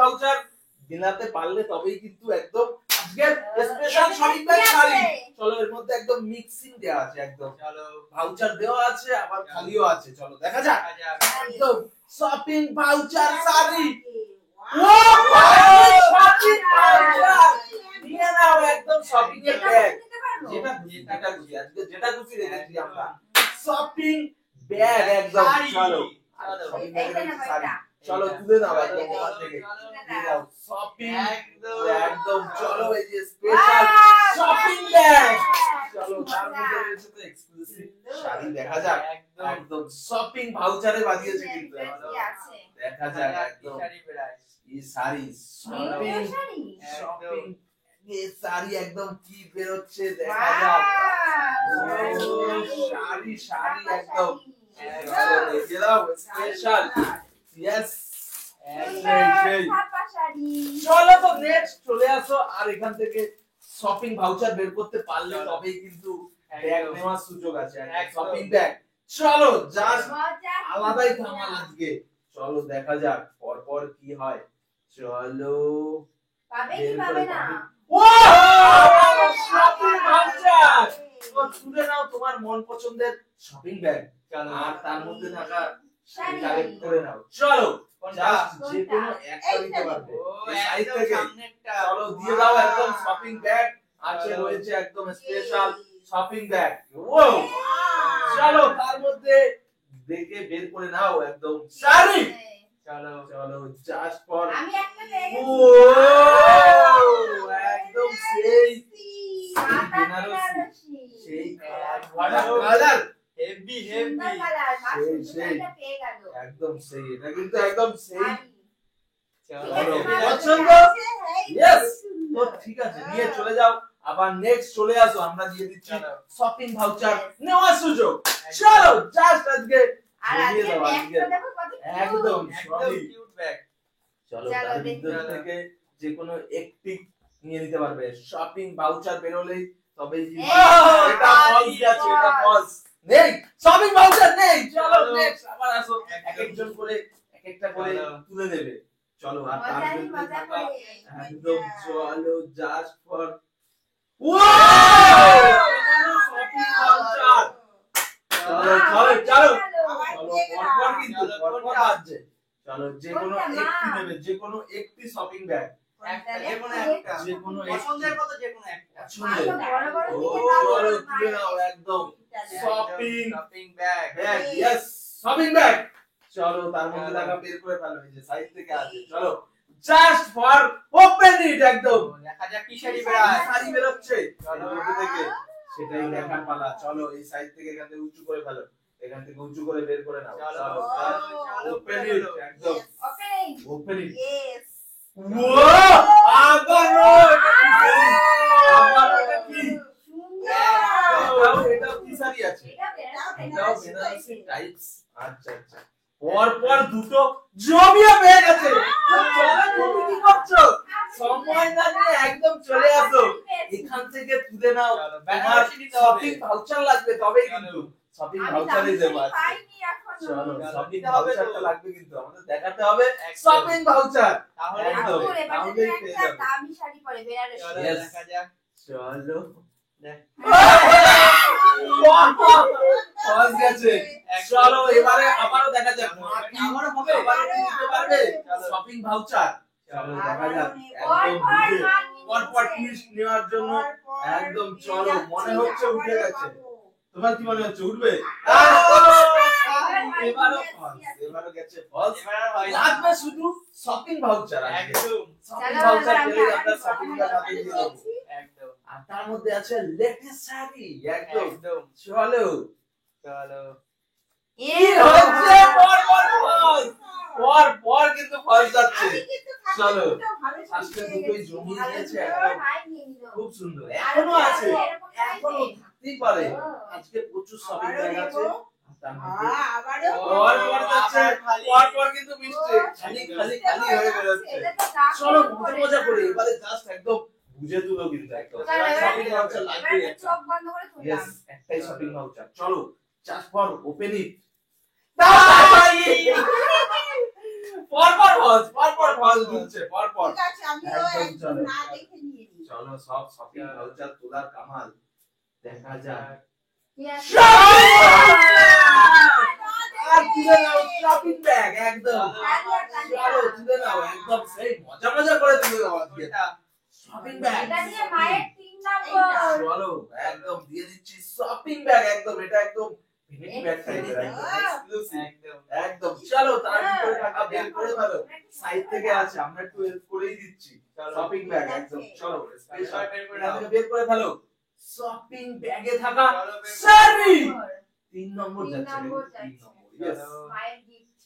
Voucher দিনাতে পারলে তবেই কিন্তু একদম আজকের স্পেশাল শপিং ব্যাগ শাড়ি। চলো এর মধ্যে একদম মিক্সিং দেওয়া আছে, একদম চলো ভাউচার দেওয়া আছে আবার খালিও আছে। চলো দেখা যাক একদম shopping voucher sari. Shopping voucher নিয়ে নাও একদম শপিং এর ব্যাগ, যেটা আজকে যেটা খুশি রেখেছি আমরা শপিং ব্যাগ একদম। চলো শপিং ব্যাগের শাড়ি চলো তুলে নাও একদম ওখান থেকে নাও শপিং একদম। চলো এই যে স্পেশাল শপিং ব্যাগ। চলো তার মধ্যে রয়েছে তো এক্সক্লুসিভ শাড়ি। দেখা যাক একদম শপিং ভাউচারে বাজিয়েছে কিন্তু দেখা যাক একদম এই শাড়ি শপিং শপিং এই শাড়ি একদম কি বের হচ্ছে দেখা যাক। শাড়ি শাড়ি একদম দেখে দাও স্পেশাল। ইয়েস চলো তো নেক্সট চলে আসো আর এখান থেকে শপিং ভাউচার বের করতে পারলে তবেই কিন্তু ব্যাগ নেওয়ার সুযোগ আছে। শপিং ব্যাগ চলো জাস্ট আলাদাই ধামাল আজকে। চলো দেখা যাক পরপর কি হয়। চলো পাবে কি পাবে না। ও শপিং ভাউচার তো তুলে নাও তোমার মন পছন্দের শপিং ব্যাগ আর তার মধ্যে থাকা শাড়ি কালেক্ট করে নাও। চলো জাস্ট যে কোনো একটা নিতে পারবে এই সাইড থেকে। চলো দিয়ে দাও একদম শপিং ব্যাগ আছে রয়েছে একদম স্পেশাল শপিং ব্যাগ। ও চলো তার মধ্যে দেখে বের করে নাও একদম শাড়ি। চলো চলো জাস্ট ফর আমি একটা পেয়ে ও একদম সেই বেনারসি সেই কালার হেভি হেভি সেই একদম সেই এটা কিন্তু একদম সেই। চলো পছন্দ ইয়েস তো ঠিক আছে নিয়ে চলে যাও আবার নেক্সট চলে আসো আমরা দিয়ে দিচ্ছি শপিং ভাউচার নেওয়ার সুযোগ। চলো জাস্ট আজকে দিয়ে দাও আজকে একদম কিউট ব্যাগ। চলো তার ভিতর থেকে যে কোনো একটি নিয়ে নিতে পারবে। শপিং ভাউচার বেরোলেই তবেই এটা ফলস আছে এটা ফলস নেই শপিং ভাউচার নেই। চলো নেক্সট আবার আসো এক একজন করে এক একটা করে তুলে দেবে। চলো আর তার মধ্যে থাকা একদম চলো just for wow shopping voucher. চলো চলো চলো পরপর কিন্তু পরপর আসছে। চলো যে কোনো একটি নেবে যে কোনো একটি শপিং ব্যাগ যে কোনো পছন্দের মতো যে কোনো একটা চলো তুলে নাও একদম shopping bag yes shopping bag. চলো তার মধ্যে লাগা বের করে ফেলো এই যে সাইড থেকে আছে। চলো জাস্ট ফর ওপেন ইট একদম দেখা যাক কি শাড়ি বের হচ্ছে। চলো ওপর থেকে সেটাই দেখার পালা। চলো এই সাইড থেকে এখান থেকে উঁচু করে ফেলো এখান থেকে উঁচু করে বের করে নাও। চলো ওপেন ইট একদম ওপেন ইট ইয়েস ওয়াও আবারো এটা কি এটা কি শাড়ি আছে এটাও বেনারসি টাইপস। আচ্ছা আচ্ছা পরপর দুটো জমিয়ে পেয়ে গেছে। চলো তুমি কি করছো সময় না নিয়ে একদম চলে আসো এখান থেকে তুলে নাও। তোমার শপিং ভাউচার লাগবে তবেই কিন্তু শপিং ভাউচারে দেব। চলো শপিং ভাউচারটা লাগবে কিন্তু আমাদের দেখাতে হবে শপিং ভাউচার তাহলে পেয়ে যাবে। দামি শাড়ি পরে বেনারসি দেখা যাক। চলো চলো এবারে আবারও দেখা যাক আবারও হবে আবারও নিতে পারবে শপিং ভাউচার। চলো দেখা যাক একদম পরপর টুইস্ট নেওয়ার জন্য একদম। চলো মনে হচ্ছে উঠে গেছে তোমার কি মনে হচ্ছে উঠবে? এবারও গেছে ফলস লাগবে শুধু শপিং ভাউচার একদম শপিং ভাউচার পেলে আমরা শপিং ব্যাগ হাতে দিয়ে দেব একদম। আর তার মধ্যে আছে লেটেস্ট শাড়ি একদম। চলো চলো এই হচ্ছে পর কিন্তু ফলস যাচ্ছে। চলো আজকে দুটোই জমিয়ে দিয়েছে একদম খুব সুন্দর এখনো আছে এখনো থাকতেই পারে। আজকে প্রচুর শপিং ব্যাগ আছে পর কিন্তু মিষ্টি খালি খালি খালি হয়ে বেরোচ্ছে। চলো মজা করে এবারে জাস্ট একদম বুঝে তুলো কিন্তু একদম শপিং ভাউচার লাগবে ইয়েস একটাই শপিং ভাউচার। চলো জাস্ট ফর ওপেন ইট পরপর ফল দিচ্ছে পরপর। ঠিক আছে, আমিও একদম না দেখে নিয়ে নিই। চলো সব শপিং ভাউচার তোলার কামাল দেখা যাক। Yes. আর তুলে নাও শপিং ব্যাগ একদম। তালিয়া। চলো তুলে নাও একদম সেই মজা করে তুলে নাও আজকে শপিং ব্যাগ। এটা দিয়ে মায়ের 3 নম্বর। চলো একদম দিয়ে দিচ্ছি শপিং ব্যাগ একদম। এটা একদম ভেনিটি ব্যাগ টাইপের একদম একদম। চলো তার ভিতরে টাকা বের করে ফেলো, সাইড থেকে আছে আমরা একটু হেল্প করেই দিচ্ছি। শপিং ব্যাগ একদম। চলো স্পেশাল বের করে ফেলো। শপিং ব্যাগে থাকা শাড়ি 3 নম্বর যাচ্ছে। 3 নম্বর यस মায়ের গিফট।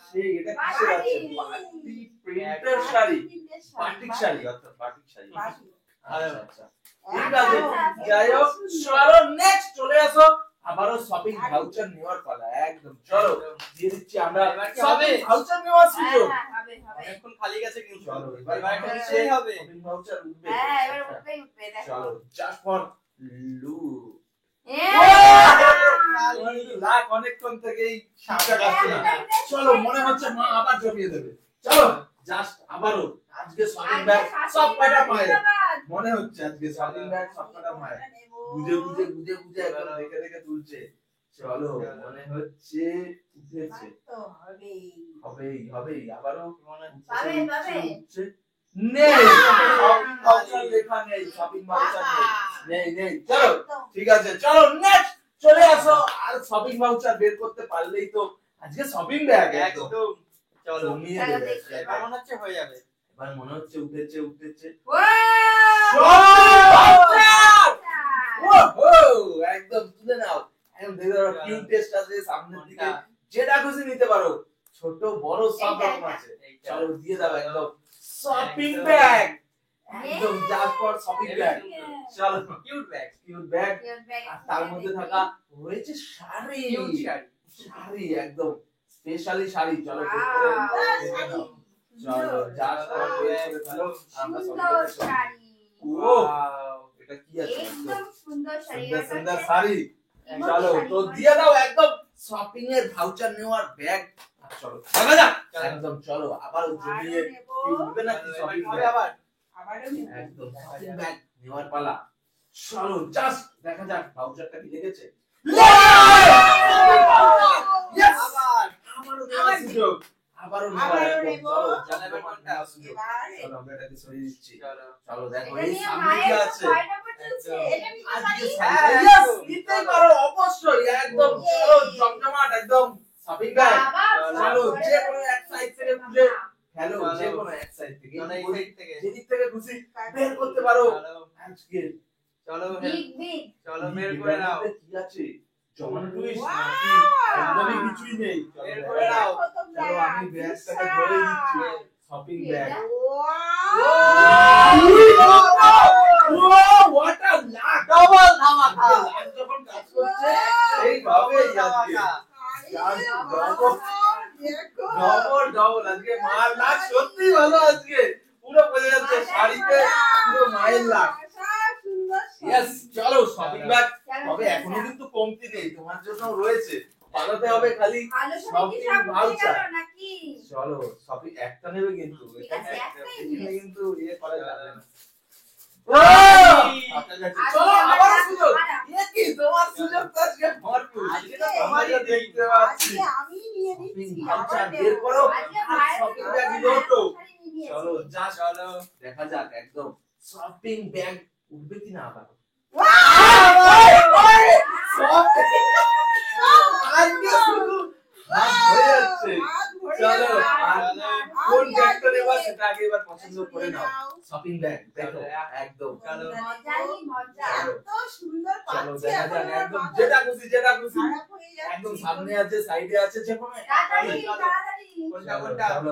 সেই এটা কিসের আছে? পার্টি প্রিন্টের শাড়ি, বাটিক শাড়ি অর্থাৎ বাটিক শাড়ি। আচ্ছা ঠিক আছে যাই হোক। চলো নেক্সট চলে আসো আবারও শপিং ভাউচার নেওয়ার পালা একদম। চলো দিয়ে দিচ্ছি আমরা শপিং ভাউচার নেওয়ার সুযোগ। হবে। এখন খালি গেছে কিন্তু চলো এবার এবার নিশ্চয়ই হবে। শপিং ভাউচার উঠবে। হ্যাঁ এবার উঠবে দেখো। চলো জাস্ট ফর লু। এ লাখ অনেকক্ষণ থেকেই সামনে আসছে না। চলো মনে হচ্ছে মা আবার জমিয়ে দেবে। চলো জাস্ট আবারও আজকে শপিং ব্যাগ সব কয়টা মায়ের মনে হচ্ছে। আজকে শপিং ব্যাগ সব কয়টা মায়ের বুঝে একদম দেখে তুলছে। চলো মনে হচ্ছে উঠেছে। তো হবেই। হবেই আবারও মনে পাবে। হচ্ছে নেই। শপিং ভাউচার লেখা নেই, শপিং ভাউচার নেই। চলো ঠিক আছে চলো নেক্সট চলে আসো। আর শপিং ভাউচার বের করতে পারলেই তো আজকে শপিং ব্যাগ একদম। একদম চলো জমিয়ে দেবে। এবার মনে হচ্ছে হয়ে যাবে। এবার মনে হচ্ছে উঠেছে। একদম তুলে নাও একদম। দেখে দাও কিউট টেস্ট আছে সামনের দিকে, যেটা খুশি নিতে পারো, ছোট বড় সব রকম আছে। চলো দিয়ে দাও একদম শপিং ব্যাগ একদম জাস্ট ফর শপিং ব্যাগ। চলো কিউট ব্যাগ আর তার মধ্যে থাকা রয়েছে শাড়ি। কিউট শাড়ি শাড়ি একদম স্পেশালি শাড়ি। চলো বের করে দেখে নাও। চলো জাস্ট ফর বের করে ফেলো। আমরা সুন্দর সবাই শাড়ি। ও এটা কি আছে? একদম সুন্দর শাড়ি। সুন্দর শাড়ি। চলো তো দিয়ে দাও একদম শপিং এর ভাউচার নেওয়ার ব্যাগ। চলো দেখা যাক একদম। চলো আবার জমিয়ে কি উঠবে না কি শপিং ব্যাগ আবারও নেব। একদম শপিং ব্যাগ নেওয়ার পালা। চলো জাস্ট দেখা যাক ভাউচারটা কি লেগেছে। Yes! আবারও নেওয়ার সুযোগ। আবারও নেওয়ার একদম। চলো জানাবে কোনটা সুযোগ। চলো আমরা এটাকে সরিয়ে দিচ্ছি। চলো দেখো এটা এই নিয়ে সামনে কি মায়ের আছে। 6 নম্বর চলছে। এটা নিতে আজকে পারি? Yes! নিতেই পারো অবশ্যই একদম। চলো জমজমাট একদম শপিং ব্যাগ। চলো যে কোনো এক সাইড থেকে খুলে হ্যালো যে কোনো এক সাইড থেকে মানে এই সাইড থেকে যেদিক থেকে খুশি বের করতে পারো আজকে। চলো বিগ চলো বের করে নাও। কি আছে জন টুইস্ট Wow! নাকি একদমই কিছুই নেই। বের করে নাও। চলো আমি ব্যাগটাকে ধরে দিচ্ছি shopping bag. What a lakh. Double ধামাকা লাক যখন কাজ করছে এইভাবে আজকে ডবল আজকে মার লাক সত্যি ভালো। আজকে পুরো বোঝা যাচ্ছে শাড়িতে পুরো মায়ের লাক। ইয়েস চলো শপিং ব্যাগ। তবে এখনো কিন্তু কমতি নেই, তোমার জন্য রয়েছে। বানাতে হবে খালি ভালো শাড়ি কি সব উঠে গেল নাকি? চলো শপিং একটা নেবে কিন্তু ঠিক আছে, একটাই এখানে নিয়ে। কিন্তু ইয়ে করা যাবে না। আপনার কাছে আজকে চলো আমার আবার লাক সুযোগ। হারা। এ কি তোমার সুযোগ তো আজকে ভরপুর। আজকে তো তোমারই তোমারই দেখতে পাচ্ছি। আমি নিয়ে নিচ্ছি। আচ্ছা বের করো আজকে আর মায়ের শপিং জন্য ব্যাগ মায়ের নিলো তো। শাড়ি নিয়ে চলো নিয়েছি। যা চলো দেখা যাক একদম শপিং ব্যাগ উঠবে কিনা আবার। আজকে শুধু হাত হয়ে যাচ্ছে। চলো কোন ব্যাগটা নেবা সেটা আগে এবার পছন্দ করে নাও। শপিং ব্যাগ দেখো একদম। মজাই মজা। এত সুন্দর চলো পাচ্ছি দেখা এখন যাক আমার একদম মাথা যেটা খুশি খারাপ হয়ে যাচ্ছে। একদম সামনে আছে সাইডে আছে যে কোনো তাড়াতাড়ি চলো। তাড়াতাড়ি। চলো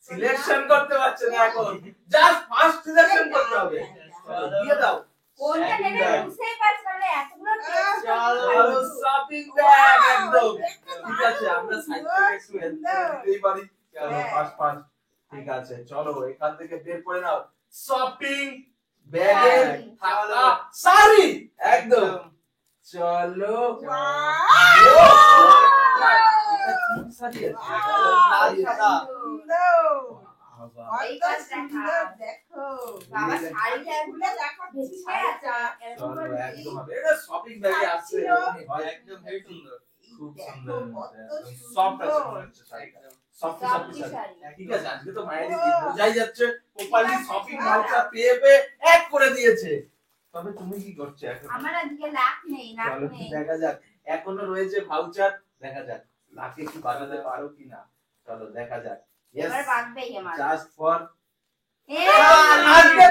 সিলেকশন করতে পারছে না এখন। জাস্ট ফার্স্ট সিলেকশন করতে হবে। চলো দিয়ে দাও কোনটা নেবে বুঝতেই পারছি না, এতগুলো টেস্ট চলো শপিং ব্যাগ একদম ঠিক আছে। আমরা সাইড থেকে একটু হেল্প করে দিতেই পারি। চলো ফার্স্ট ঠিক আছে। চলো এখান থেকে বের করে নাও শপিং ব্যাগে থাকা শাড়ি একদম। চলো Wow! শাড়ি আছে লাল সাদা। এই কাজটা সুন্দর দেখো বাবা শাড়িটা খুলে দেখো ভেসে আছে এরকম চলো করে একদম এটা শপিং ব্যাগে আছে এরকমই হয়। একদম হেভি সুন্দর। খুব দেখো, সুন্দর কত সফট আছে সুন্দর। মনে হচ্ছে শাড়িটা একদম। Soft soft sari sari. ঠিক আছে আজকে তো মায়ের দিন বোঝাই যাচ্ছে প্রপারলি শপিং মালটা পেয়ে পেয়ে এক করে দিয়েছে তবে তুমি কি করছো এখন আমার আজকে লাখ নেই লাখ চলো নেই দেখা যাক এখনো রয়েছে ভাউচার দেখা যাক লাখে কি বাড়াতে পারো কিনা চলো দেখা যাক এবার বাঁধবেই আমার জাস্ট ফর এ আজকে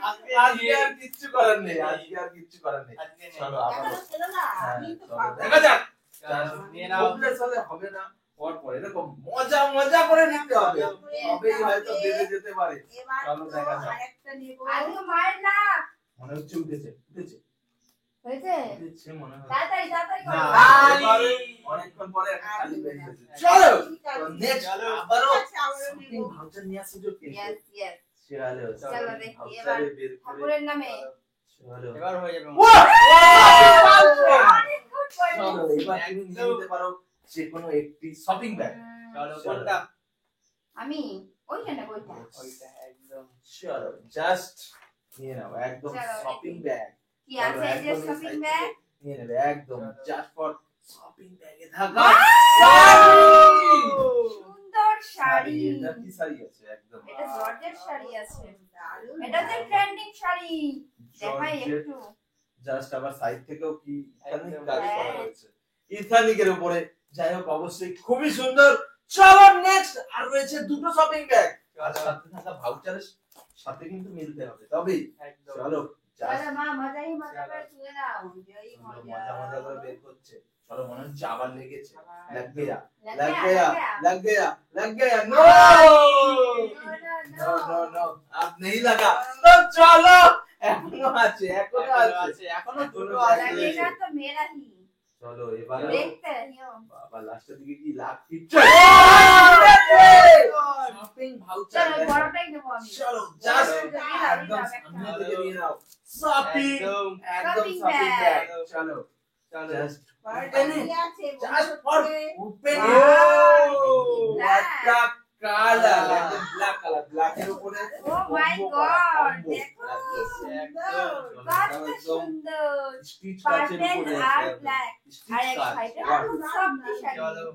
আজকে আজকে আর কিচ্ছু করার নেই আজকে আর কিচ্ছু করার নেই আজকে নেই। চলো আবার এখনো ছিল না আমি তো চলো, পাবো। দেখা যাক চলো, নিয়ে নাও। hopeless হলে হবে না পর পর এরকম মজা মজা করে নিতে হবে তবেই হয়তো বেঁধে যেতে পারে এবার চলো তো দেখা যাক। আরেকটা নেবো আজকে মায়ের লাখ মনে হচ্ছে উঠেছে হয়েছে উঠেছে মনে হচ্ছে তাড়াতাড়ি তাড়াতাড়ি না করো এবারে অনেকক্ষণ পরে একটা খালি বেরিয়েছে চলো তো নেক্সট চলো। আবারও আচ্ছা, আবারও শপিং নেবো। ভাউচার নিয়ে আসছে যে কিন্তু ইয়েস ইয়েস চলো চলো দেখি, ভাউচারে বের করে ঠাকুরের নামে চলো এবার হয়ে যাবে। অনেক গুড চলো করে এবার তুমি নিয়ে নিতে পারো যে কোনো একটি শপিং ব্যাগ চলো চলো। কোনটা? আমি ওইখানে বইটা ওইটা একদম। চলো জাস্ট নিয়ে নাও একদম চলো, শপিং ব্যাগ কি আছে এই যে শপিং ব্যাগ নিয়ে নেবে একদম জাস্ট ফর শপিং ব্যাগে থাকা সুন্দর শাড়ি এটা কি শাড়ি আছে একদম এটা জর্জেট শাড়ি আছে দারুণ। এটা তো ট্রেন্ডিং শাড়ি দেখাই জর্জেট একটু জাস্ট আবার সাইড থেকেও কি ইথানিক একদম। কাজ করা হ্যাঁ। হয়েছে ইথানিকের উপরে যাই হোক অবশ্যই খুবই সুন্দর চলো নেক্সট আর রয়েছে দুটো শপিং ব্যাগ আর চলো। সাথে থাকা ভাউচারের সাথে কিন্তু মিলতে হবে তবেই একদম। চলো just চলো মা মজাই মজা করে শুয়ে দাও মজাই সুন্দর মজা। মজা মজা করে বের করছে চলো মনে হচ্ছে আবার লেগেছে আবার। लग गया लग लग गया, गया लग गया। लग गया नो No, नो नो अब नहीं लगा तो चलो এখনো আছে এখনো এখনো আছে আছে, এখনো দুটো এখনো আছে। আছে। लगेगा तो मेरा ही চলো এবার देखते रहियो বাবা লাস্টের দিকে কি লাখ পিকচার শপিং ভাউচার চলো বড়টাই নেবো আমি চলো জাস্ট চলো, একদম দিলাম একটা। সামনে থেকে নিয়ে নাও শপিং একদম। একদম Shopping শপিং bag। ব্যাগ চলো চলো। জাস্ট বারোটা Open it. কি আছে? just for open Wow. it Black. what colour Wow. একদম ব্ল্যাক কালার ব্ল্যাকের উপরে Oh my combo করা, God, combo। দেখো কি সুন্দর। কত একদম সুন্দর স্টিচ কাচের পার্পল উপরে আর একদম। ব্ল্যাক স্টিচ আর এক কাচ। সাইডে Wow. সব শাড়ি চলো।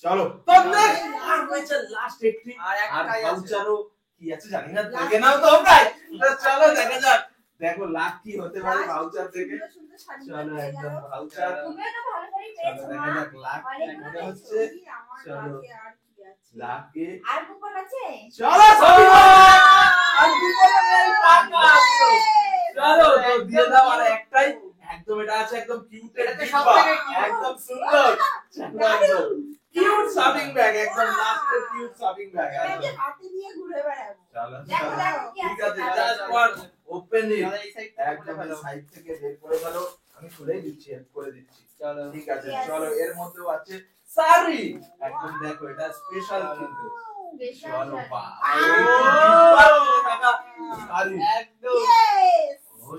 চলো তো next আর রয়েছে লাস্ট একটি আর আর একটাই আছে। ভাউচারও কি আছে জানি না দেখে নাও তোমরাই তো চলো দেখা যাক দেখো লাখ কি হতে পারে ভাউচার থেকে সুন্দর সুন্দর শাড়ি চলো পেয়ে একদম গেল। ভাউচার তুমিও তো ভালো শাড়ি চলো পেয়েছো দেখা মা যাক লাখ কি অনেকগুলো মনে পেয়েছো। হচ্ছে কি আমার চলো। লাকে আর কি আছে? লাখে আর কুপন আছে চলো সবই আর কি বলে নেই টাকা চলো তো দিয়ে দাও আর একটাই একদম এটা আছে একদম কিউট এটাতে সবথেকে cute। একদম সুন্দর চলো একদম কিউট শপিং ব্যাগ একদম লাস্টের কিউট শপিং ব্যাগ এটাকে হাতে নিয়ে ঘুরে বেড়াবো। চলো দেখো চলো দেখো কি ঠিক আছে আছে জাস্ট ফর ওপেন ইট চলো, এই side থেকে খুলে একদম ফেলো। সাইড থেকে বের করে ফেলো আমি খুলেই দিচ্ছি হেল্প করে দিচ্ছি চলো। ঠিক আছে Yes. চলো এর মধ্যেও আছে শাড়ি একদম দেখো এটা স্পেশাল কিন্তু স্পেশাল চলো শাড়ি। বাহ Oh! শাড়ি একদম। Yes! ও,